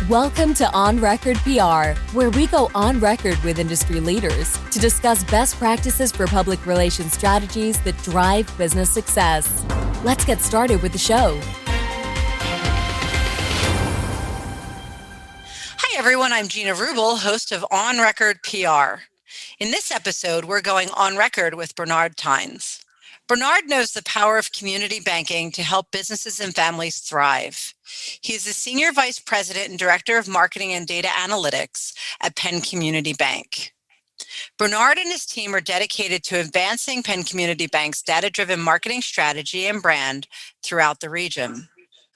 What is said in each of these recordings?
Welcome to On Record PR, where we go on record with industry leaders to discuss best practices for public relations strategies that drive business success. Let's get started with the show. Hi, everyone. I'm Gina Rubel, host of On Record PR. In this episode, we're going on record with Bernard Tynes. Bernard knows the power of community banking to help businesses and families thrive. He is the Senior Vice President and Director of Marketing and Data Analytics at Penn Community Bank. Bernard and his team are dedicated to advancing Penn Community Bank's data-driven marketing strategy and brand throughout the region.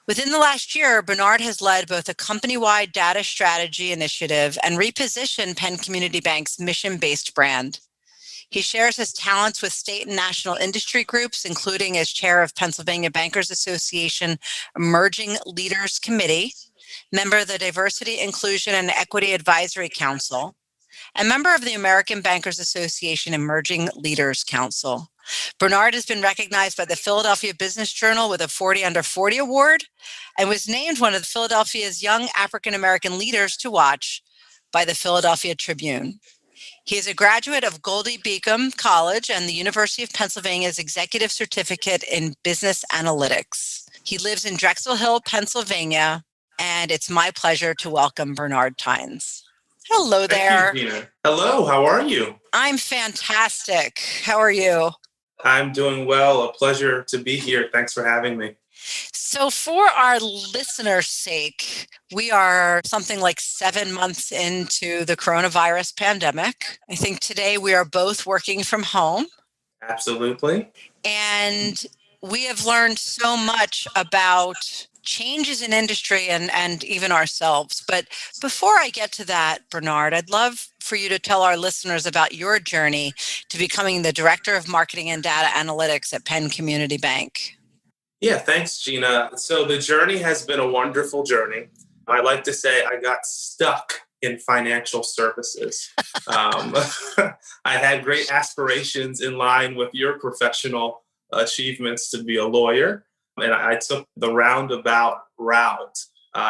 Within the last year, Bernard has led both a company-wide data strategy initiative and repositioned Penn Community Bank's mission-based brand. He shares his talents with state and national industry groups, including as chair of Pennsylvania Bankers Association Emerging Leaders Committee, member of the Diversity, Inclusion, and Equity Advisory Council, and member of the American Bankers Association Emerging Leaders Council. Bernard has been recognized by the Philadelphia Business Journal with a 40 Under 40 award and was named one of Philadelphia's young African American leaders to watch by the Philadelphia Tribune. He is a graduate of Goldie Beacom College and the University of Pennsylvania's Executive Certificate in Business Analytics. He lives in Drexel Hill, Pennsylvania, and it's my pleasure to welcome Bernard Tynes. Hello there. Thank you, Gina. Hello, how are you? I'm fantastic. How are you? I'm doing well. A pleasure to be here. Thanks for having me. So for our listeners' sake, we are something like 7 months into the coronavirus pandemic. I think today we are both working from home. Absolutely. And we have learned so much about changes in industry and even ourselves. But before I get to that, Bernard, I'd love for you to tell our listeners about your journey to becoming the Director of Marketing and Data Analytics at Penn Community Bank. Yeah, thanks, Gina. So the journey has been a wonderful journey. I like to say I got stuck in financial services. I had great aspirations in line with your professional achievements to be a lawyer. And I took the roundabout route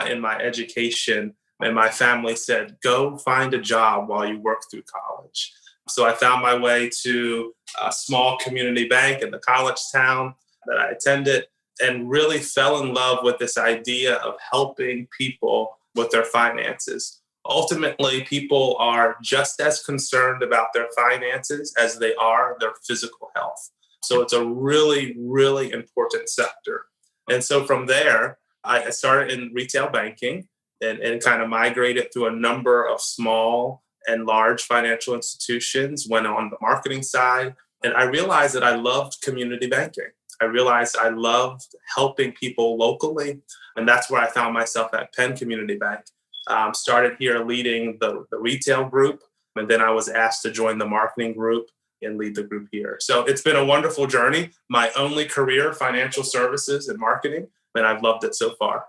in my education. And my family said, go find a job while you work through college. So I found my way to a small community bank in the college town that I attended, and really fell in love with this idea of helping people with their finances. Ultimately, people are just as concerned about their finances as they are their physical health. So it's a really, really important sector. And so from there, I started in retail banking and kind of migrated through a number of small and large financial institutions, went on the marketing side, and I realized that I loved community banking. I realized I loved helping people locally, and that's where I found myself at Penn Community Bank. Started here leading the retail group, and then I was asked to join the marketing group and lead the group here. So it's been a wonderful journey. My only career, financial services and marketing, and I've loved it so far.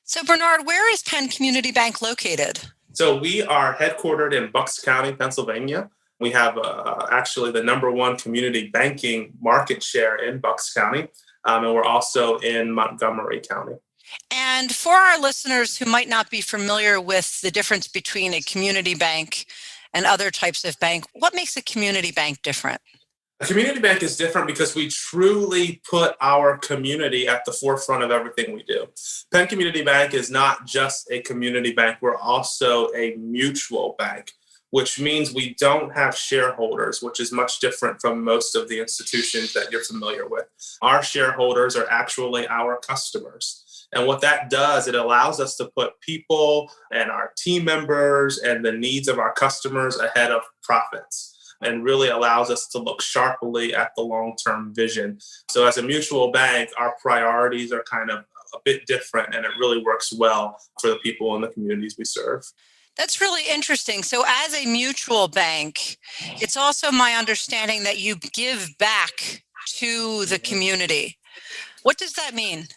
So Bernard, where is Penn Community Bank located? So we are headquartered in Bucks County, Pennsylvania. We have actually the number one community banking market share in Bucks County, and we're also in Montgomery County. And for our listeners who might not be familiar with the difference between a community bank and other types of bank, what makes a community bank different? A community bank is different because we truly put our community at the forefront of everything we do. Penn Community Bank is not just a community bank, we're also a mutual bank, which means we don't have shareholders, which is much different from most of the institutions that you're familiar with. Our shareholders are actually our customers. And what that does, it allows us to put people and our team members and the needs of our customers ahead of profits, and really allows us to look sharply at the long-term vision. So as a mutual bank, our priorities are kind of a bit different, and it really works well for the people in the communities we serve. That's really interesting. So as a mutual bank, it's also my understanding that you give back to the community. What does that mean?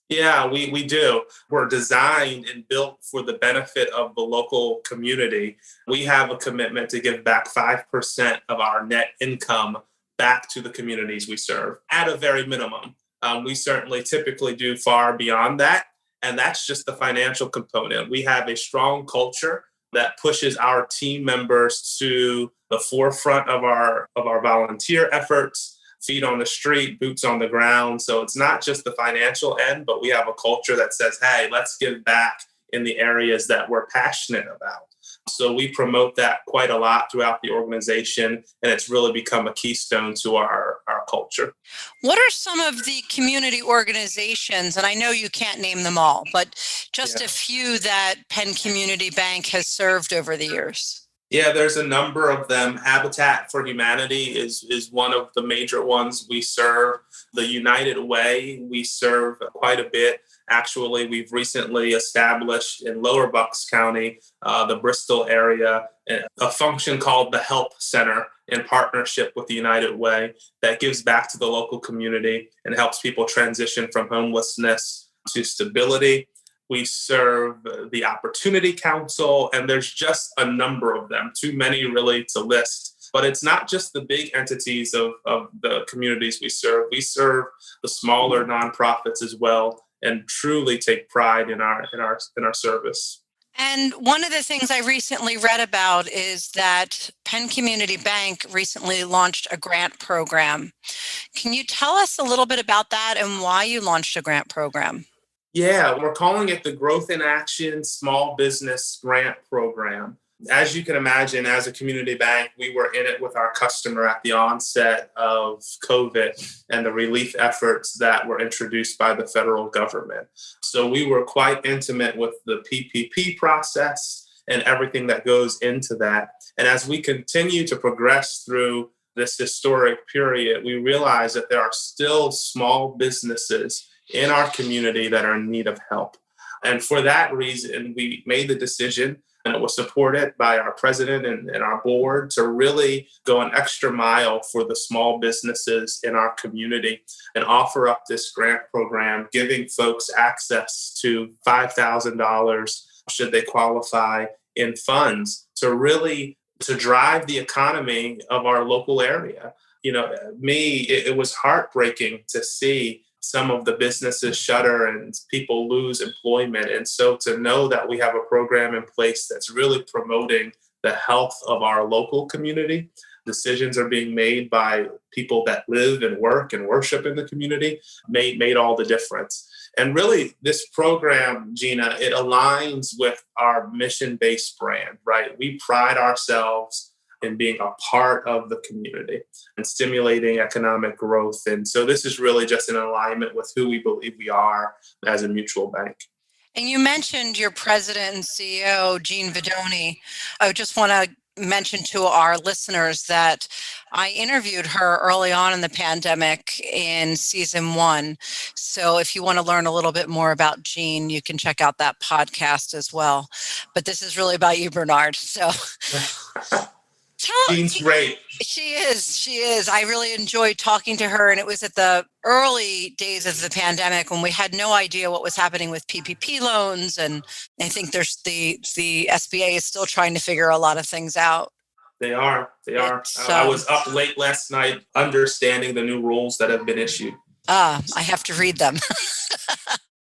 Yeah, we do. We're designed and built for the benefit of the local community. We have a commitment to give back 5% of our net income back to the communities we serve at a very minimum. We certainly typically do far beyond that. And that's just the financial component. We have a strong culture that pushes our team members to the forefront of our volunteer efforts, feet on the street, boots on the ground. So it's not just the financial end, but we have a culture that says, hey, let's give back in the areas that we're passionate about. So we promote that quite a lot throughout the organization, and it's really become a keystone to our culture. What are some of the community organizations, and I know you can't name them all, but just a few that Penn Community Bank has served over the years? Yeah, there's a number of them. Habitat for Humanity is one of the major ones we serve. The United Way, we serve quite a bit. Actually, we've recently established in Lower Bucks County, the Bristol area, a function called the Help Center in partnership with the United Way that gives back to the local community and helps people transition from homelessness to stability. We serve the Opportunity Council, and there's just a number of them, too many really to list. But it's not just the big entities of the communities we serve. We serve the smaller nonprofits as well, and truly take pride in our service. And one of the things I recently read about is that Penn Community Bank recently launched a grant program. Can you tell us a little bit about that and why you launched a grant program? Yeah, we're calling it the Growth in Action Small Business Grant Program. As you can imagine, as a community bank, we were in it with our customer at the onset of COVID and the relief efforts that were introduced by the federal government. So we were quite intimate with the PPP process and everything that goes into that. And as we continue to progress through this historic period, we realize that there are still small businesses in our community that are in need of help. And for that reason, we made the decision, and it was supported by our president and our board, to really go an extra mile for the small businesses in our community and offer up this grant program, giving folks access to $5,000 should they qualify in funds to drive the economy of our local area. You know, it was heartbreaking to see some of the businesses shutter and people lose employment. And so to know that we have a program in place that's really promoting the health of our local community, decisions are being made by people that live and work and worship in the community, made all the difference. And really, this program, Gina, it aligns with our mission-based brand, right? We pride ourselves in being a part of the community and stimulating economic growth. And so this is really just in alignment with who we believe we are as a mutual bank. And you mentioned your president and CEO, Gina Rubel. I just want to mention to our listeners that I interviewed her early on in the pandemic in season 1. So if you want to learn a little bit more about Gina, you can check out that podcast as well. But this is really about you, Bernard. So Jean's great. She is. I really enjoyed talking to her. And it was at the early days of the pandemic when we had no idea what was happening with PPP loans. And I think there's the SBA is still trying to figure a lot of things out. They are. I was up late last night understanding the new rules that have been issued. I have to read them.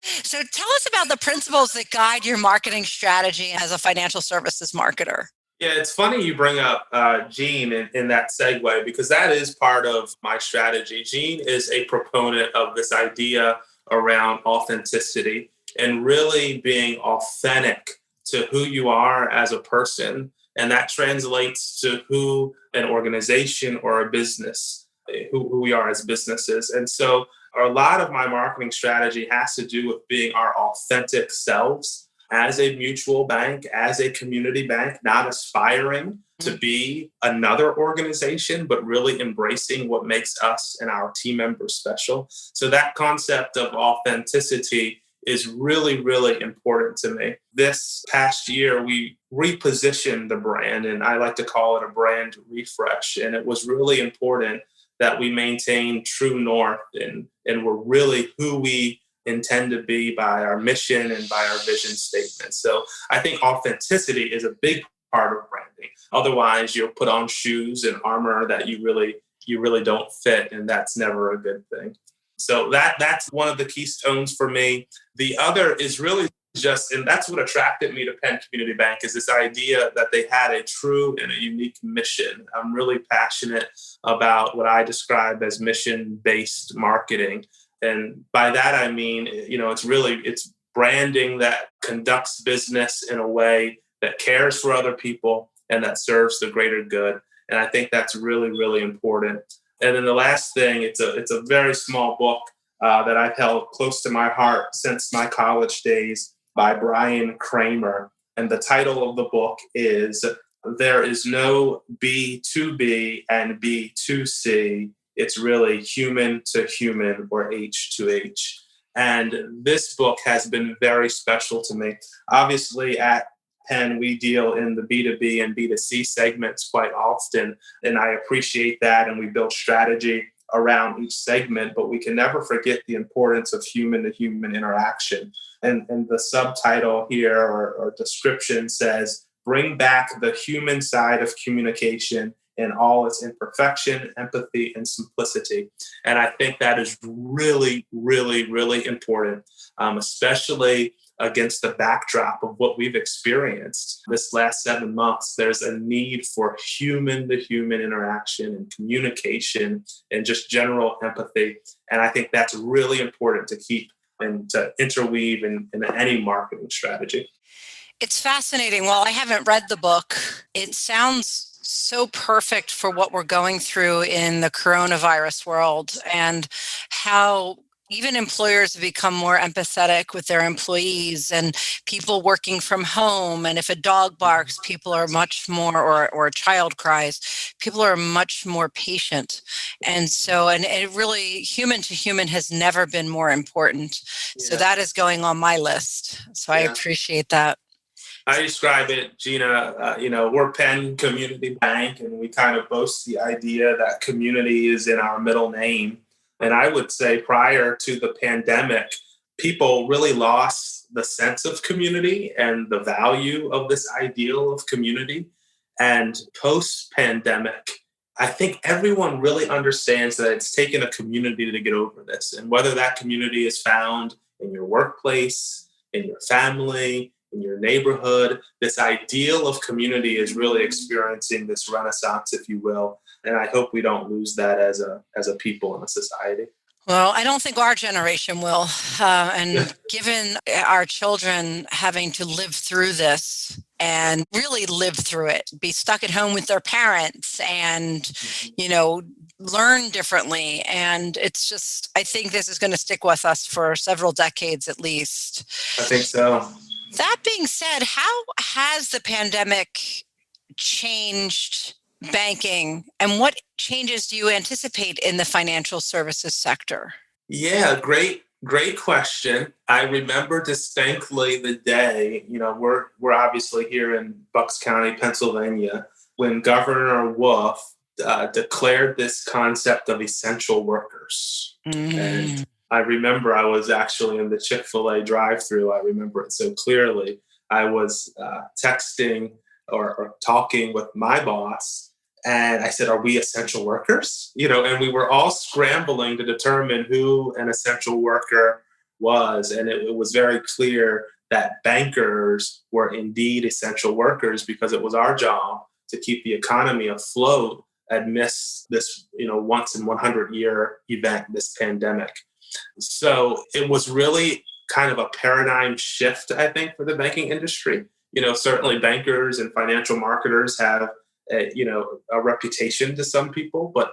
So tell us about the principles that guide your marketing strategy as a financial services marketer. Yeah, it's funny you bring up Gina in that segue, because that is part of my strategy. Gina is a proponent of this idea around authenticity and really being authentic to who you are as a person. And that translates to who an organization or a business, who we are as businesses. And so a lot of my marketing strategy has to do with being our authentic selves as a mutual bank, as a community bank, not aspiring to be another organization, but really embracing what makes us and our team members special. So that concept of authenticity is really, really important to me. This past year, we repositioned the brand, and I like to call it a brand refresh. And it was really important that we maintain true north and we're really who we intend to be by our mission and by our vision statement. So I think authenticity is a big part of branding. Otherwise, you'll put on shoes and armor that you really don't fit, and that's never a good thing. So that's one of the keystones for me. The other is really just, and that's what attracted me to Penn Community Bank, is this idea that they had a true and a unique mission. I'm really passionate about what I describe as mission-based marketing. And by that, I mean, it's branding that conducts business in a way that cares for other people and that serves the greater good. And I think that's really, really important. And then the last thing, it's a very small book that I've held close to my heart since my college days, by Brian Kramer. And the title of the book is There Is No B2B and B2C. It's really human to human, or H to H. And this book has been very special to me. Obviously, at Penn, we deal in the B2B and B2C segments quite often, and I appreciate that, and we build strategy around each segment, but we can never forget the importance of human-to-human interaction. And the subtitle here or description says, bring back the human side of communication in all its imperfection, empathy, and simplicity. And I think that is really, really, really important, especially against the backdrop of what we've experienced this last 7 months. There's a need for human-to-human interaction and communication and just general empathy. And I think that's really important to keep and to interweave in any marketing strategy. It's fascinating. While I haven't read the book, it sounds so perfect for what we're going through in the coronavirus world, and how even employers have become more empathetic with their employees, and people working from home. And if a dog barks, people are much more, or a child cries, people are much more patient. And so, and it really, human to human has never been more important. Yeah. So that is going on my list. So I appreciate that. I describe it, Gina, we're Penn Community Bank, and we kind of boast the idea that community is in our middle name. And I would say prior to the pandemic, people really lost the sense of community and the value of this ideal of community. And post-pandemic, I think everyone really understands that it's taken a community to get over this. And whether that community is found in your workplace, in your family, in your neighborhood, this ideal of community is really experiencing this renaissance, if you will. And I hope we don't lose that as a people and a society. Well, I don't think our generation will. And given our children having to live through this and really live through it, be stuck at home with their parents and, learn differently. And it's just, I think this is going to stick with us for several decades at least. I think so. That being said, how has the pandemic changed banking, and what changes do you anticipate in the financial services sector? Yeah, great question. I remember distinctly the day, we're obviously here in Bucks County, Pennsylvania, when Governor Wolf declared this concept of essential workers. Mm-hmm. And I remember I was actually in the Chick-fil-A drive-thru. I remember it so clearly. I was texting or talking with my boss, and I said, are we essential workers? And we were all scrambling to determine who an essential worker was. And it was very clear that bankers were indeed essential workers, because it was our job to keep the economy afloat amidst this, once in 100-year event, this pandemic. So it was really kind of a paradigm shift, I think, for the banking industry. Certainly bankers and financial marketers have a reputation to some people, but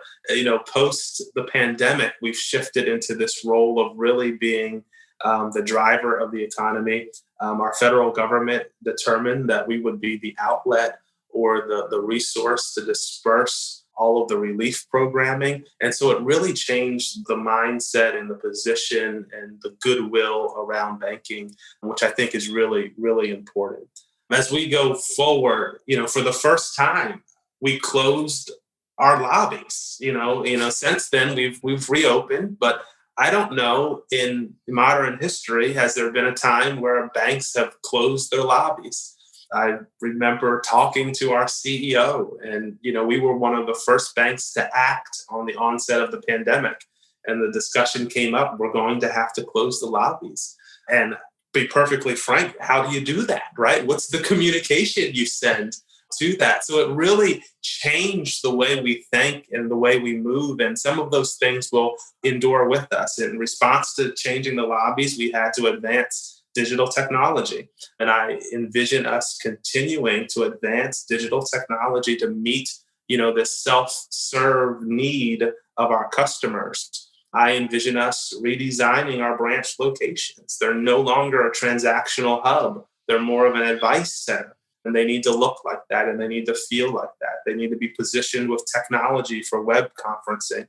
post the pandemic, we've shifted into this role of really being the driver of the economy. Our federal government determined that we would be the outlet or the resource to disperse all of the relief programming. And so it really changed the mindset and the position and the goodwill around banking, which I think is really, really important. As we go forward, for the first time, we closed our lobbies. Since then we've reopened, but I don't know in modern history, has there been a time where banks have closed their lobbies? I remember talking to our CEO, and we were one of the first banks to act on the onset of the pandemic. And the discussion came up, we're going to have to close the lobbies. And be perfectly frank, how do you do that, right? What's the communication you send to that? So it really changed the way we think and the way we move. And some of those things will endure with us. In response to changing the lobbies, we had to advance digital technology. And I envision us continuing to advance digital technology to meet, this self-serve need of our customers. I envision us redesigning our branch locations. They're no longer a transactional hub. They're more of an advice center. And they need to look like that, and they need to feel like that. They need to be positioned with technology for web conferencing.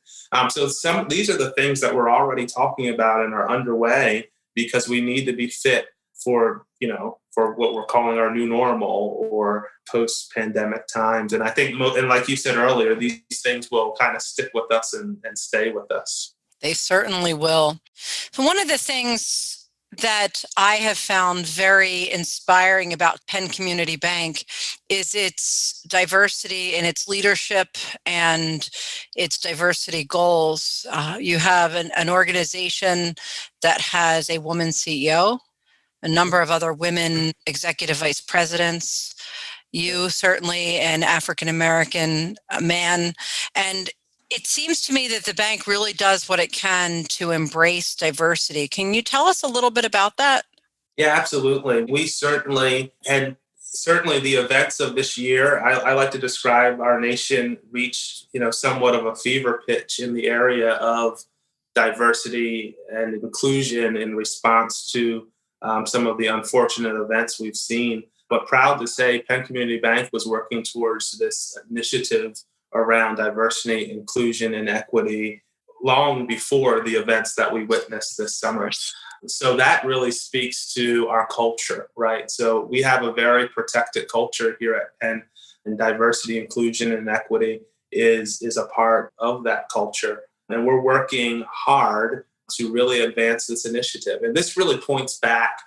So these are the things that we're already talking about and are underway, because we need to be fit for what we're calling our new normal or post-pandemic times. And I think, and like you said earlier, these things will kind of stick with us and stay with us. They certainly will. So one of the things that I have found very inspiring about Penn Community Bank is its diversity in its leadership and its diversity goals. You have an organization that has a woman CEO, a number of other women executive vice presidents, you certainly an African-American man, and it seems to me that the bank really does what it can to embrace diversity. Can you tell us a little bit about that? Yeah, absolutely. We certainly the events of this year, I like to describe our nation reached, somewhat of a fever pitch in the area of diversity and inclusion in response to some of the unfortunate events we've seen. But proud to say Penn Community Bank was working towards this initiative around diversity, inclusion, and equity long before the events that we witnessed this summer. So that really speaks to our culture, right? So we have a very protected culture here at Penn, and diversity, inclusion, and equity is a part of that culture. And we're working hard to really advance this initiative. And this really points back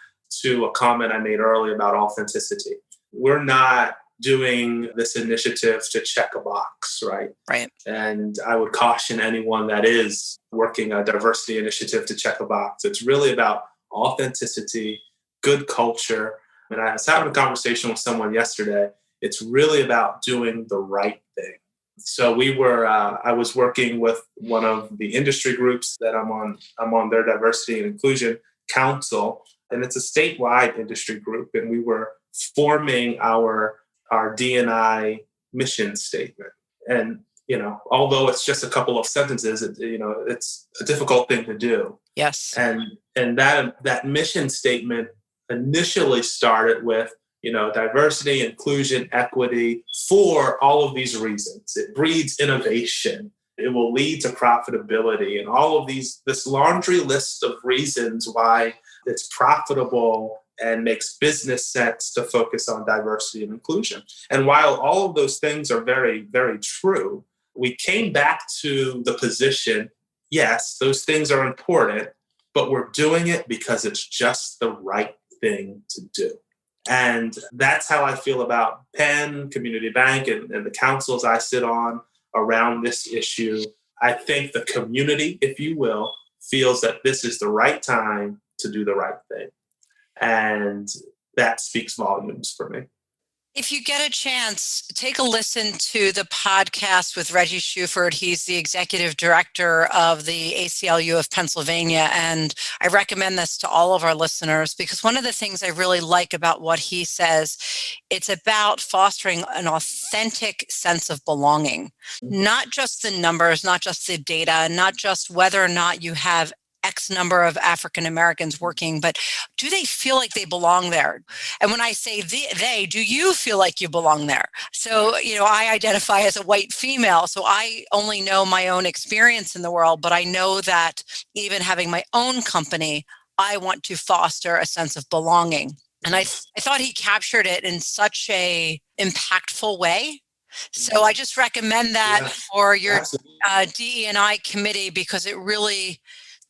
to a comment I made earlier about authenticity. We're not doing this initiative to check a box, right? Right. And I would caution anyone that is working a diversity initiative to check a box. It's really about authenticity, good culture. And I was having a conversation with someone yesterday. It's really about doing the right thing. So I was working with one of the industry groups that I'm on their diversity and inclusion council, and it's a statewide industry group. And we were forming our D&I mission statement. And, although it's just a couple of sentences, it's a difficult thing to do. Yes. And that mission statement initially started with, diversity, inclusion, equity for all of these reasons. It breeds innovation. It will lead to profitability, and all of this laundry list of reasons why it's profitable and makes business sense to focus on diversity and inclusion. And while all of those things are very, very true, we came back to the position, yes, those things are important, but we're doing it because it's just the right thing to do. And that's how I feel about Penn Community Bank and the councils I sit on around this issue. I think the community, if you will, feels that this is the right time to do the right thing. And that speaks volumes for me. If you get a chance, take a listen to the podcast with Reggie Shuford. He's the executive director of the ACLU of Pennsylvania. And I recommend this to all of our listeners because one of the things I really like about what he says, it's about fostering an authentic sense of belonging, not just the numbers, not just the data, not just whether or not you have X number of African Americans working, but do they feel like they belong there? And when I say they, do you feel like you belong there? So, I identify as a white female, so I only know my own experience in the world, but I know that even having my own company, I want to foster a sense of belonging. And I thought he captured it in such a impactful way. So I just recommend that for your DE&I committee because it really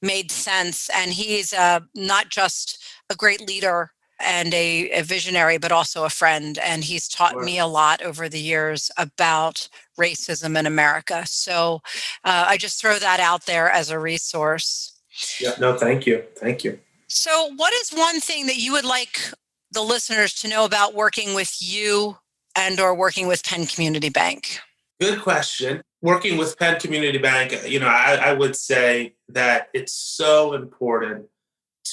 made sense. And he's not just a great leader and a visionary, but also a friend. And he's taught me a lot over the years about racism in America. So I just throw that out there as a resource. Yeah, no, thank you. Thank you. So what is one thing that you would like the listeners to know about working with you and or working with Penn Community Bank? Good question. Working with Penn Community Bank, I would say that it's so important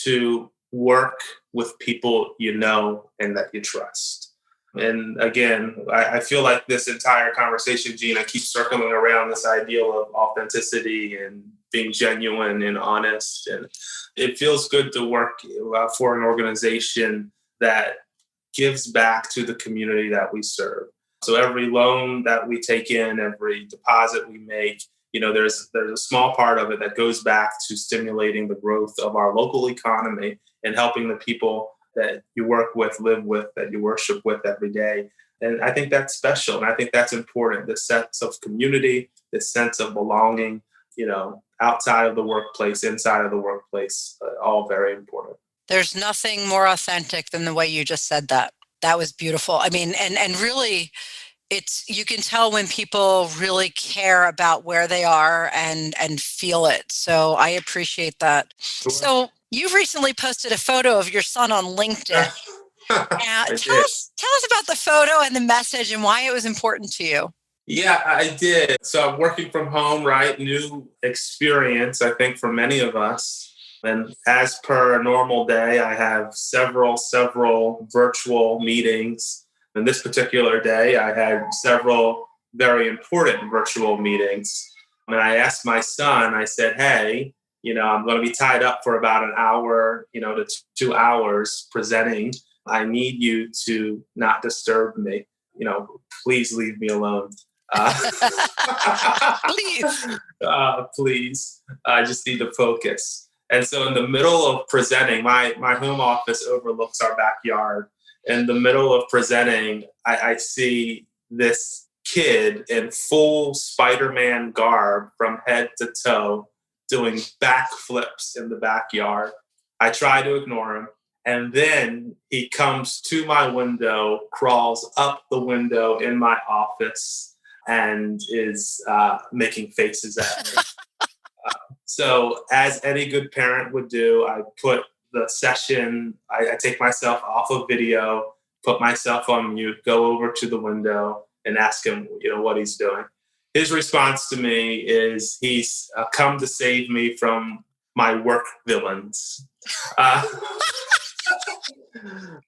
to work with people you know and that you trust. And again, I feel like this entire conversation, Gina, keeps circling around this ideal of authenticity and being genuine and honest. And it feels good to work for an organization that gives back to the community that we serve. So every loan that we take in, every deposit we make, there's a small part of it that goes back to stimulating the growth of our local economy and helping the people that you work with, live with, that you worship with every day. And I think that's special. And I think that's important. This sense of community, this sense of belonging, outside of the workplace, inside of the workplace, all very important. There's nothing more authentic than the way you just said that. That was beautiful. I mean, and really, you can tell when people really care about where they are and feel it. So I appreciate that. Sure. So you've recently posted a photo of your son on LinkedIn. Tell us about the photo and the message and why it was important to you. Yeah, I did. So I'm working from home, right? New experience, I think, for many of us. And as per a normal day, I have several virtual meetings. And this particular day, I had several very important virtual meetings. And I asked my son, I said, hey, I'm going to be tied up for about an hour, to 2 hours presenting. I need you to not disturb me. Please leave me alone. Please. I just need to focus. And so in the middle of presenting, my home office overlooks our backyard. In the middle of presenting, I see this kid in full Spider-Man garb from head to toe doing backflips in the backyard. I try to ignore him. And then he comes to my window, crawls up the window in my office, and is making faces at me. So as any good parent would do, I put the session, I take myself off of video, put myself on mute, go over to the window and ask him, what he's doing. His response to me is he's come to save me from my work villains.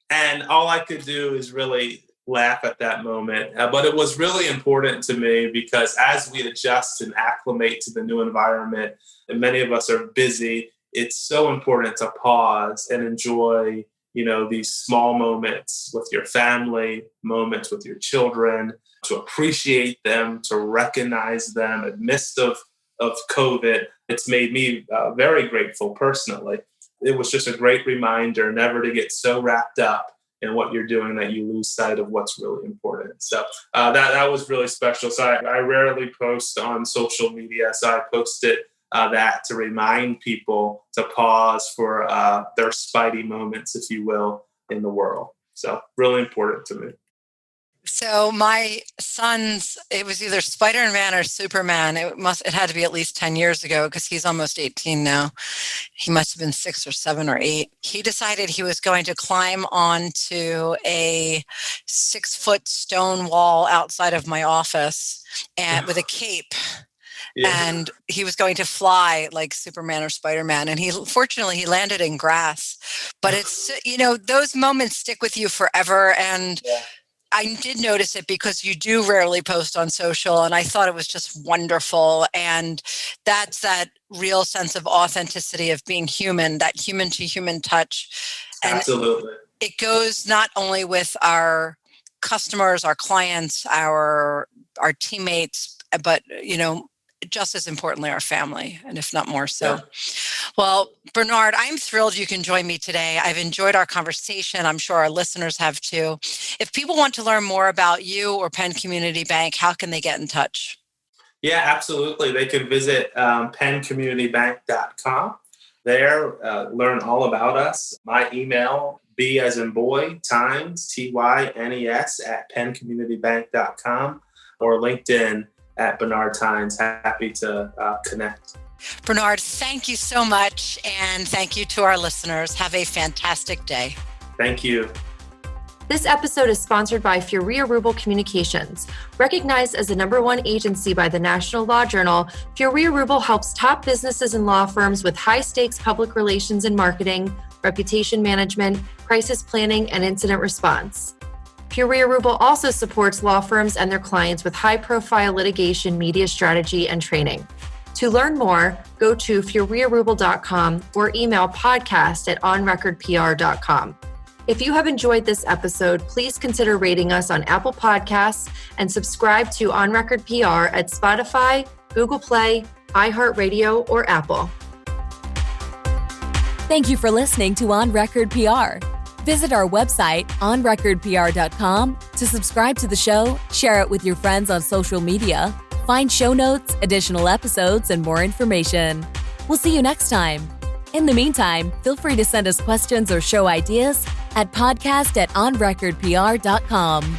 And all I could do is really laugh at that moment. But it was really important to me because as we adjust and acclimate to the new environment, and many of us are busy, it's so important to pause and enjoy, these small moments with your family, moments with your children, to appreciate them, to recognize them. In the midst of COVID, it's made me very grateful personally. It was just a great reminder never to get so wrapped up in what you're doing that you lose sight of what's really important. So that was really special. So I rarely post on social media. So I posted that to remind people to pause for their Spidey moments, if you will, in the world. So really important to me. So my son's, it was either Spider-Man or Superman. It had to be at least 10 years ago because he's almost 18 now. He must have been 6 or 7 or 8. He decided he was going to climb onto a 6-foot stone wall outside of my office and with a cape. Yeah. And he was going to fly like Superman or Spider-Man. And fortunately, he landed in grass. But it's, those moments stick with you forever. And yeah. I did notice it because you do rarely post on social, and I thought it was just wonderful. And that's that real sense of authenticity of being human, that human to human touch. And absolutely. It goes not only with our customers, our clients, our teammates, but, just as importantly, our family, and if not more so. Yeah. Well, Bernard, I'm thrilled you can join me today. I've enjoyed our conversation. I'm sure our listeners have too. If people want to learn more about you or Penn Community Bank, how can they get in touch? Yeah, absolutely. They can visit penncommunitybank.com. There, learn all about us. My email, B as in boy, Tynes, Tynes at penncommunitybank.com or LinkedIn at Bernard Tynes. Happy to connect. Bernard, thank you so much. And thank you to our listeners. Have a fantastic day. Thank you. This episode is sponsored by Gina Rubel Communications. Recognized as the #1 agency by the National Law Journal, Gina Rubel helps top businesses and law firms with high-stakes public relations and marketing, reputation management, crisis planning, and incident response. Gina Rubel also supports law firms and their clients with high-profile litigation, media strategy, and training. To learn more, go to furiarubel.com or email podcast@onrecordpr.com. If you have enjoyed this episode, please consider rating us on Apple Podcasts and subscribe to On Record PR at Spotify, Google Play, iHeartRadio, or Apple. Thank you for listening to On Record PR. Visit our website, onrecordpr.com, to subscribe to the show, share it with your friends on social media, find show notes, additional episodes, and more information. We'll see you next time. In the meantime, feel free to send us questions or show ideas at podcast@onrecordpr.com.